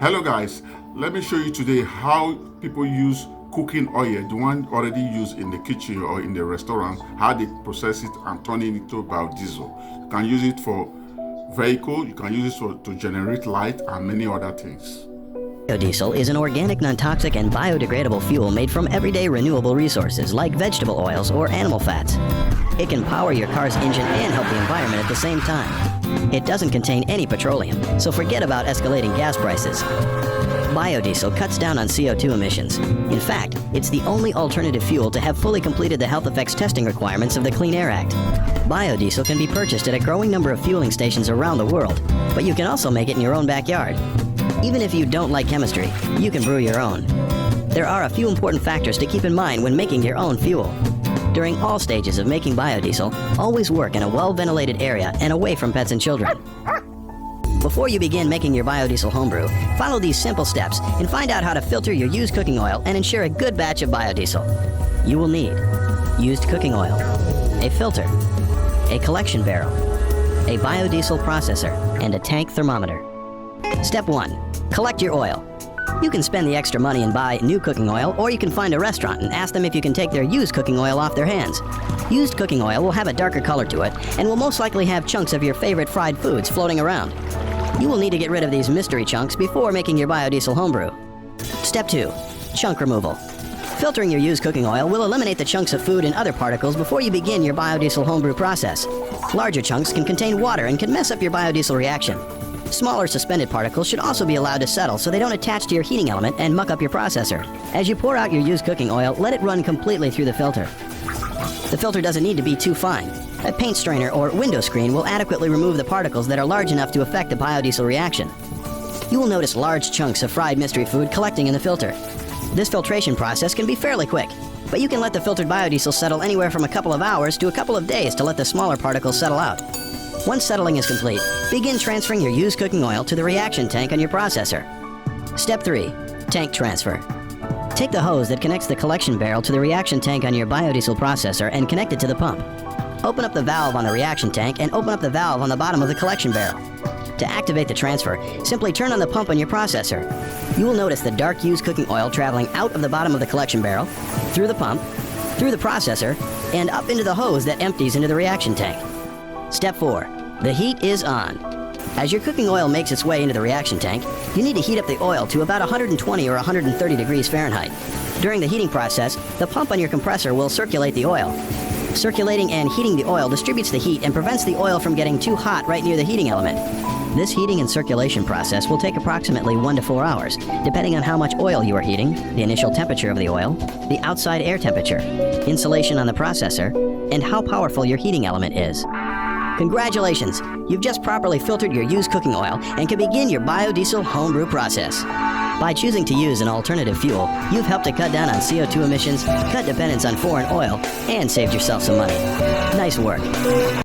Hello guys, let me show you today how people use cooking oil, the one already used in the kitchen or in the restaurant, how they process it and turn it into biodiesel. You can use it for vehicle, you can use it to generate light and many other things. Biodiesel is an organic, non-toxic, and biodegradable fuel made from everyday renewable resources like vegetable oils or animal fats. It can power your car's engine and help the environment at the same time. It doesn't contain any petroleum, so forget about escalating gas prices. Biodiesel cuts down on CO2 emissions. In fact, it's the only alternative fuel to have fully completed the health effects testing requirements of the Clean Air Act. Biodiesel can be purchased at a growing number of fueling stations around the world, but you can also make it in your own backyard. Even if you don't like chemistry, you can brew your own. There are a few important factors to keep in mind when making your own fuel. During all stages of making biodiesel, always work in a well-ventilated area and away from pets and children. Before you begin making your biodiesel homebrew, follow these simple steps and find out how to filter your used cooking oil and ensure a good batch of biodiesel. You will need used cooking oil, a filter, a collection barrel, a biodiesel processor, and a tank thermometer. Step 1. Collect your oil. You can spend the extra money and buy new cooking oil, or you can find a restaurant and ask them if you can take their used cooking oil off their hands. Used cooking oil will have a darker color to it and will most likely have chunks of your favorite fried foods floating around. You will need to get rid of these mystery chunks before making your biodiesel homebrew. Step 2. Chunk removal. Filtering your used cooking oil will eliminate the chunks of food and other particles before you begin your biodiesel homebrew process. Larger chunks can contain water and can mess up your biodiesel reaction. Smaller suspended particles should also be allowed to settle so they don't attach to your heating element and muck up your processor. As you pour out your used cooking oil, let it run completely through the filter. The filter doesn't need to be too fine. A paint strainer or window screen will adequately remove the particles that are large enough to affect the biodiesel reaction. You will notice large chunks of fried mystery food collecting in the filter. This filtration process can be fairly quick, but you can let the filtered biodiesel settle anywhere from a couple of hours to a couple of days to let the smaller particles settle out. Once settling is complete, begin transferring your used cooking oil to the reaction tank on your processor. Step 3. Tank transfer. Take the hose that connects the collection barrel to the reaction tank on your biodiesel processor and connect it to the pump. Open up the valve on the reaction tank and open up the valve on the bottom of the collection barrel. To activate the transfer, simply turn on the pump on your processor. You will notice the dark used cooking oil traveling out of the bottom of the collection barrel, through the pump, through the processor, and up into the hose that empties into the reaction tank. Step 4. The heat is on. As your cooking oil makes its way into the reaction tank, you need to heat up the oil to about 120 or 130 degrees Fahrenheit. During the heating process, the pump on your compressor will circulate the oil. Circulating and heating the oil distributes the heat and prevents the oil from getting too hot right near the heating element. This heating and circulation process will take approximately 1 to 4 hours, depending on how much oil you are heating, the initial temperature of the oil, the outside air temperature, insulation on the processor, and how powerful your heating element is. Congratulations! You've just properly filtered your used cooking oil and can begin your biodiesel homebrew process. By choosing to use an alternative fuel, you've helped to cut down on CO2 emissions, cut dependence on foreign oil, and saved yourself some money. Nice work.